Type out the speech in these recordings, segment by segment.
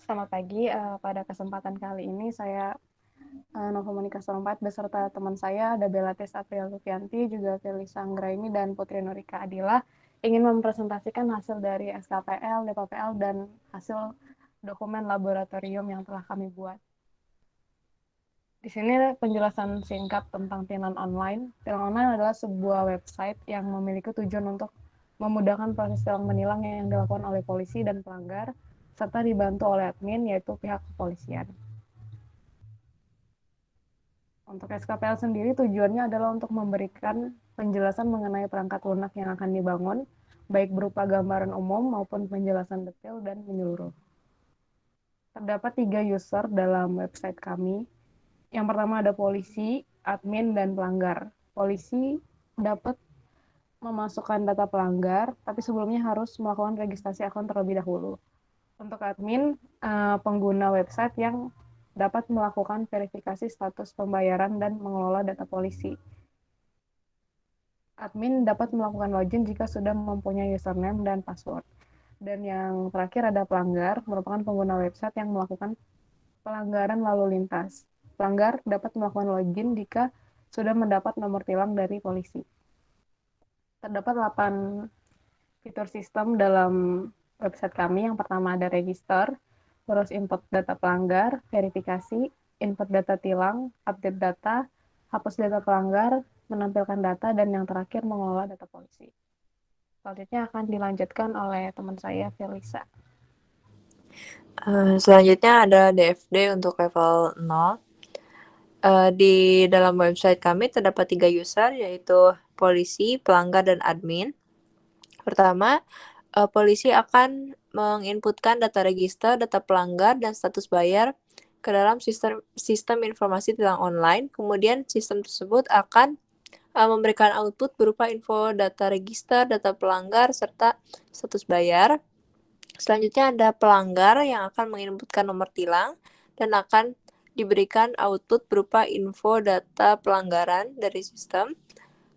Selamat pagi. Pada kesempatan kali ini saya Nova Monika Sorompat beserta teman saya ada Belates April Lufianti, juga Felisa Anggraini dan Putri Nurika Adila ingin mempresentasikan hasil dari SKPL, DPPL, dan hasil dokumen laboratorium yang telah kami buat. Di sini penjelasan singkat tentang Tilang Online. Tilang Online adalah sebuah website yang memiliki tujuan untuk memudahkan proses tilang menilang yang dilakukan oleh polisi dan pelanggar, serta dibantu oleh admin, yaitu pihak kepolisian. Untuk SKPL sendiri tujuannya adalah untuk memberikan penjelasan mengenai perangkat lunak yang akan dibangun, baik berupa gambaran umum maupun penjelasan detail dan menyeluruh. Terdapat 3 user dalam website kami. Yang pertama ada polisi, admin, dan pelanggar. Polisi dapat memasukkan data pelanggar, tapi sebelumnya harus melakukan registrasi akun terlebih dahulu. Untuk admin, pengguna website yang dapat melakukan verifikasi status pembayaran dan mengelola data polisi. Admin dapat melakukan login jika sudah mempunyai username dan password. Dan yang terakhir ada pelanggar, merupakan pengguna website yang melakukan pelanggaran lalu lintas. Pelanggar dapat melakukan login jika sudah mendapat nomor tilang dari polisi. Terdapat 8 fitur sistem dalam website kami. Yang pertama ada register, terus input data pelanggar, verifikasi, input data tilang, update data, hapus data pelanggar, menampilkan data, dan yang terakhir mengelola data polisi. Selanjutnya akan dilanjutkan oleh teman saya, Felisa. Selanjutnya ada DFD untuk level 0. Di dalam website kami terdapat 3 user, yaitu polisi, pelanggar, dan admin. Pertama, polisi akan menginputkan data register, data pelanggar, dan status bayar ke dalam sistem informasi tilang online. Kemudian sistem tersebut akan memberikan output berupa info data register, data pelanggar, serta status bayar. Selanjutnya ada pelanggar yang akan menginputkan nomor tilang dan akan diberikan output berupa info data pelanggaran dari sistem.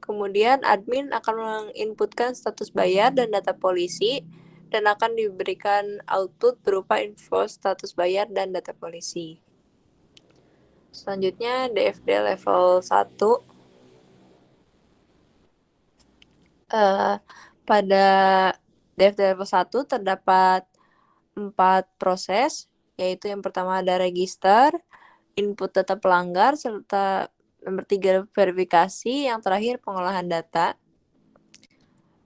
Kemudian admin akan menginputkan status bayar dan data polisi dan akan diberikan output berupa info status bayar dan data polisi. Selanjutnya DFD level 1. Pada DFD level 1 terdapat 4 proses, yaitu yang pertama ada register, input data pelanggar, serta nomor 3 verifikasi, yang terakhir pengolahan data.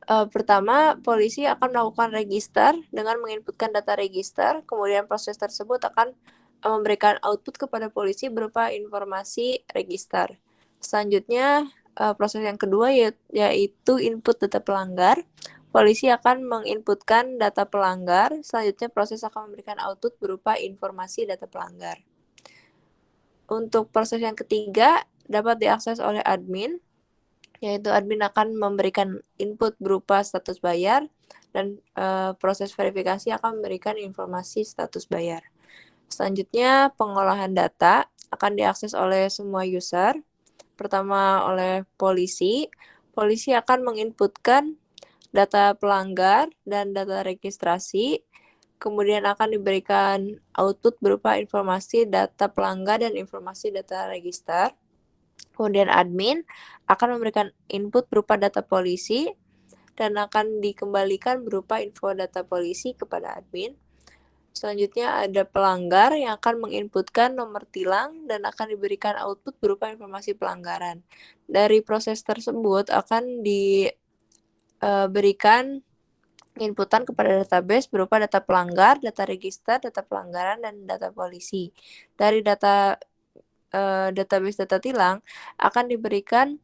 Pertama, polisi akan melakukan register dengan menginputkan data register, kemudian proses tersebut akan memberikan output kepada polisi berupa informasi register. Selanjutnya, proses yang kedua yaitu input data pelanggar. Polisi akan menginputkan data pelanggar, selanjutnya proses akan memberikan output berupa informasi data pelanggar. Untuk proses yang ketiga dapat diakses oleh admin, yaitu admin akan memberikan input berupa status bayar dan proses verifikasi akan memberikan informasi status bayar. Selanjutnya, pengolahan data akan diakses oleh semua user. Pertama oleh polisi. Polisi akan menginputkan data pelanggar dan data registrasi. Kemudian akan diberikan output berupa informasi data pelanggar dan informasi data register. Kemudian admin akan memberikan input berupa data polisi dan akan dikembalikan berupa info data polisi kepada admin. Selanjutnya ada pelanggar yang akan menginputkan nomor tilang dan akan diberikan output berupa informasi pelanggaran. Dari proses tersebut akan diberikan inputan kepada database berupa data pelanggar, data register, data pelanggaran, dan data polisi. Dari database data tilang akan diberikan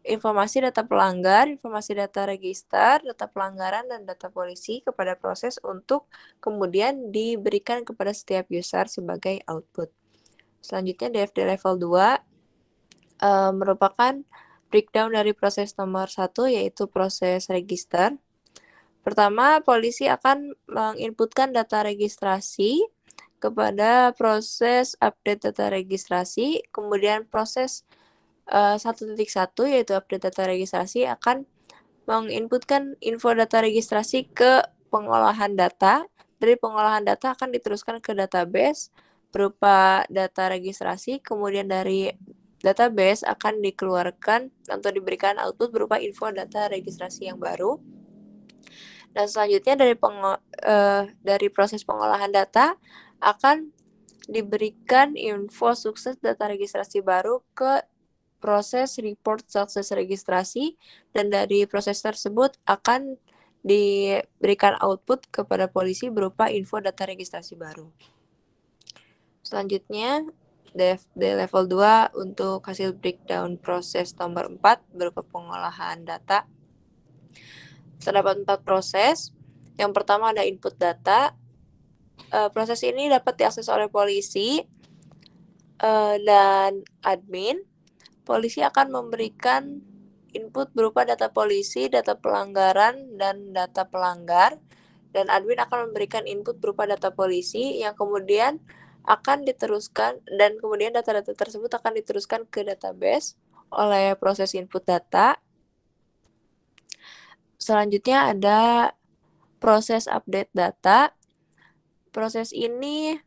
informasi data pelanggar, informasi data register, data pelanggaran, dan data polisi kepada proses untuk kemudian diberikan kepada setiap user sebagai output. Selanjutnya DFD level 2 merupakan breakdown dari proses nomor 1, yaitu proses register. Pertama, polisi akan menginputkan data registrasi kepada proses update data registrasi, kemudian proses 1.1 yaitu update data registrasi akan menginputkan info data registrasi ke pengolahan data dari pengolahan data akan diteruskan ke database berupa data registrasi, kemudian dari database akan dikeluarkan atau diberikan output berupa info data registrasi yang baru. Dan selanjutnya dari proses pengolahan data akan diberikan info sukses data registrasi baru ke proses report sukses registrasi, dan dari proses tersebut akan diberikan output kepada polisi berupa info data registrasi baru. Selanjutnya, di level 2 untuk hasil breakdown proses nomor 4 berupa pengolahan data. Terdapat 4 proses. Yang pertama ada input data. Proses ini dapat diakses oleh polisi dan admin. Polisi akan memberikan input berupa data polisi, data pelanggaran, dan data pelanggar. Dan admin akan memberikan input berupa data polisi yang kemudian akan diteruskan, dan kemudian data-data tersebut akan diteruskan ke database oleh proses input data. Selanjutnya ada proses update data. Proses ini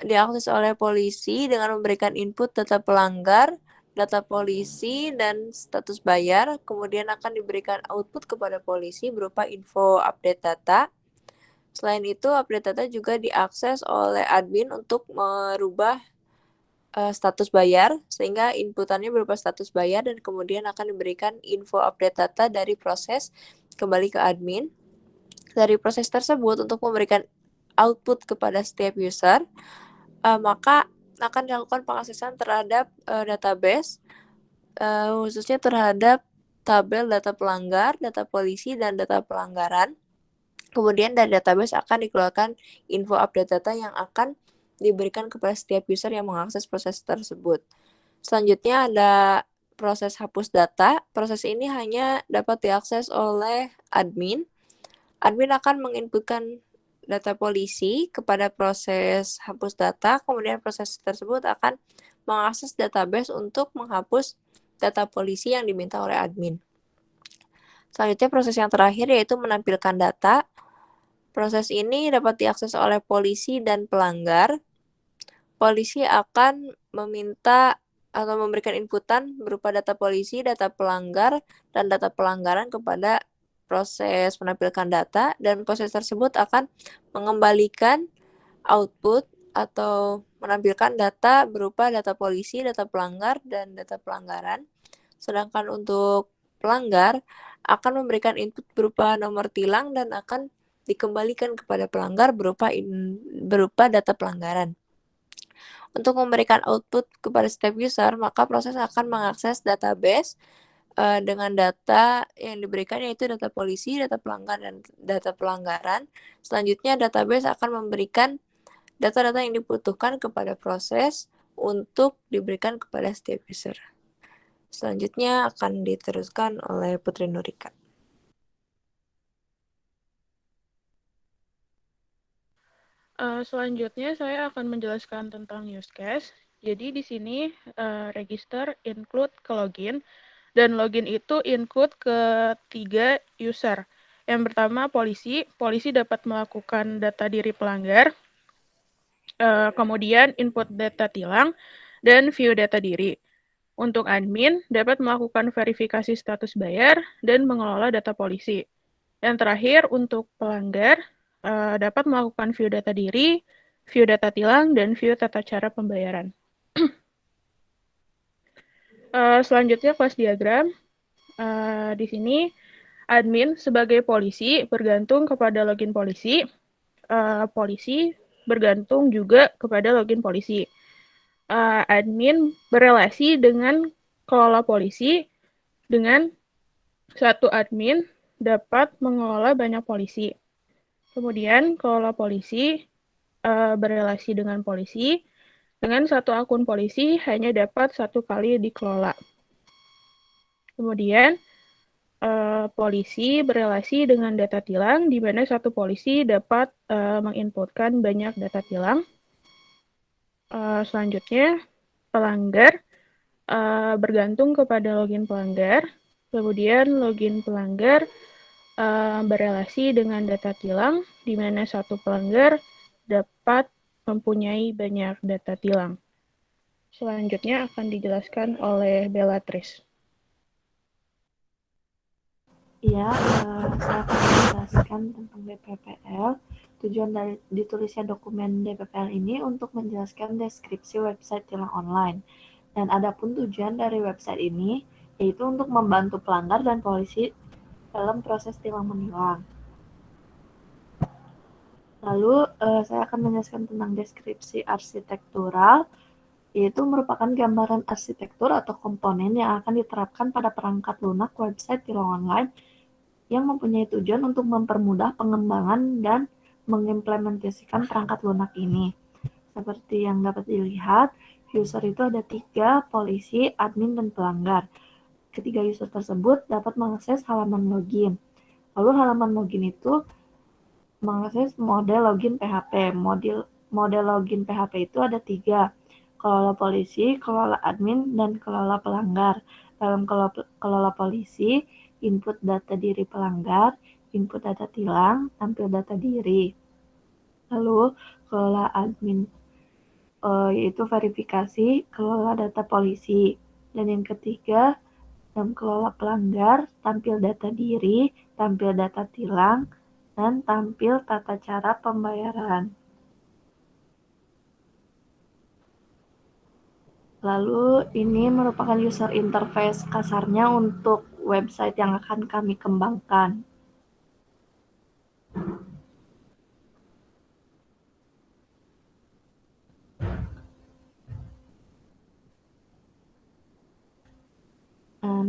diakses oleh polisi dengan memberikan input data pelanggar, data polisi, dan status bayar. Kemudian akan diberikan output kepada polisi berupa info update data. Selain itu, update data juga diakses oleh admin untuk merubah status bayar, sehingga inputannya berupa status bayar, dan kemudian akan diberikan info update data dari proses kembali ke admin. Dari proses tersebut, untuk memberikan output kepada setiap user, maka akan dilakukan pengaksesan terhadap database, khususnya terhadap tabel data pelanggar, data polisi, dan data pelanggaran. Kemudian dari database akan dikeluarkan info update data yang akan diberikan kepada setiap user yang mengakses proses tersebut. Selanjutnya ada proses hapus data. Proses ini hanya dapat diakses oleh admin. Admin akan menginputkan data polisi kepada proses hapus data, kemudian proses tersebut akan mengakses database untuk menghapus data polisi yang diminta oleh admin. Selanjutnya proses yang terakhir yaitu menampilkan data. Proses ini dapat diakses oleh polisi dan pelanggar. Polisi akan meminta atau memberikan inputan berupa data polisi, data pelanggar, dan data pelanggaran kepada proses menampilkan data, dan proses tersebut akan mengembalikan output atau menampilkan data berupa data polisi, data pelanggar, dan data pelanggaran. Sedangkan untuk pelanggar akan memberikan input berupa nomor tilang dan akan dikembalikan kepada pelanggar berupa data pelanggaran. Untuk memberikan output kepada setiap user, maka proses akan mengakses database dengan data yang diberikan, yaitu data polisi, data pelanggar, dan data pelanggaran. Selanjutnya database akan memberikan data-data yang dibutuhkan kepada proses untuk diberikan kepada setiap user. Selanjutnya akan diteruskan oleh Putri Nurika. Selanjutnya saya akan menjelaskan tentang use case. Jadi di sini register include ke login, dan login itu include ke 3 user. Yang pertama polisi dapat melakukan data diri pelanggar, kemudian input data tilang, dan view data diri. Untuk admin dapat melakukan verifikasi status bayar dan mengelola data polisi. Yang terakhir untuk pelanggar dapat melakukan view data diri, view data tilang, dan view tata cara pembayaran. Selanjutnya kelas diagram. Di sini admin sebagai polisi bergantung kepada login polisi. Polisi bergantung juga kepada login polisi. Admin berelasi dengan kelola polisi, dengan satu admin dapat mengelola banyak polisi. Kemudian kelola polisi berelasi dengan polisi, dengan satu akun polisi hanya dapat satu kali dikelola. Kemudian polisi berelasi dengan data tilang, di mana satu polisi dapat menginputkan banyak data tilang. Selanjutnya, pelanggar bergantung kepada login pelanggar. Kemudian login pelanggar berelasi dengan data tilang, di mana satu pelanggar dapat mempunyai banyak data tilang. Selanjutnya akan dijelaskan oleh Bellatrix. Ya, saya akan menjelaskan tentang DPPL. Tujuan dari ditulisnya dokumen DPPL ini untuk menjelaskan deskripsi website tilang online. Dan adapun tujuan dari website ini yaitu untuk membantu pelanggar dan polisi dalam proses tilang menilang. Lalu saya akan menjelaskan tentang deskripsi arsitektural, yaitu merupakan gambaran arsitektur atau komponen yang akan diterapkan pada perangkat lunak website tilang online yang mempunyai tujuan untuk mempermudah pengembangan dan mengimplementasikan perangkat lunak ini. Seperti yang dapat dilihat, user itu ada 3, polisi, admin, dan pelanggar. Ketiga user tersebut dapat mengakses halaman login. Lalu halaman login itu mengakses model login PHP. Model login PHP itu ada 3, kelola polisi, kelola admin, dan kelola pelanggar. Dalam kelola polisi, input data diri pelanggar, input data tilang, tampil data diri. Lalu kelola admin yaitu verifikasi, kelola data polisi. Dan yang ketiga, dalam kelola pelanggar, tampil data diri, tampil data tilang, dan tampil tata cara pembayaran. Lalu ini merupakan user interface kasarnya untuk website yang akan kami kembangkan.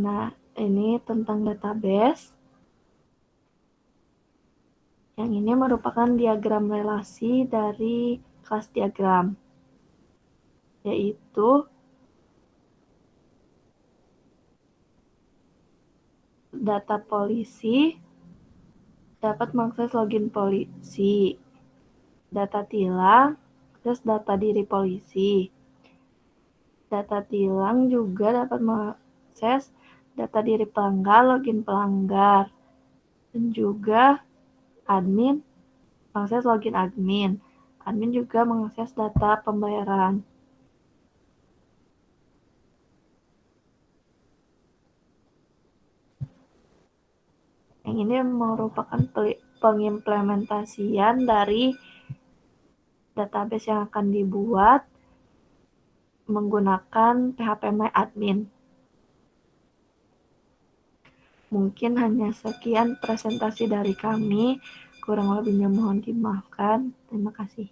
Nah, ini tentang database. Yang ini merupakan diagram relasi dari kelas diagram, yaitu data polisi dapat mengakses login polisi, data tilang, akses data diri polisi. Data tilang juga dapat mengakses data diri pelanggar, login pelanggar, dan juga admin mengakses login admin. Admin juga mengakses data pembayaran. Yang ini merupakan pengimplementasian dari database yang akan dibuat menggunakan phpMyAdmin. Mungkin hanya sekian presentasi dari kami, kurang lebihnya mohon dimaafkan. Terima kasih.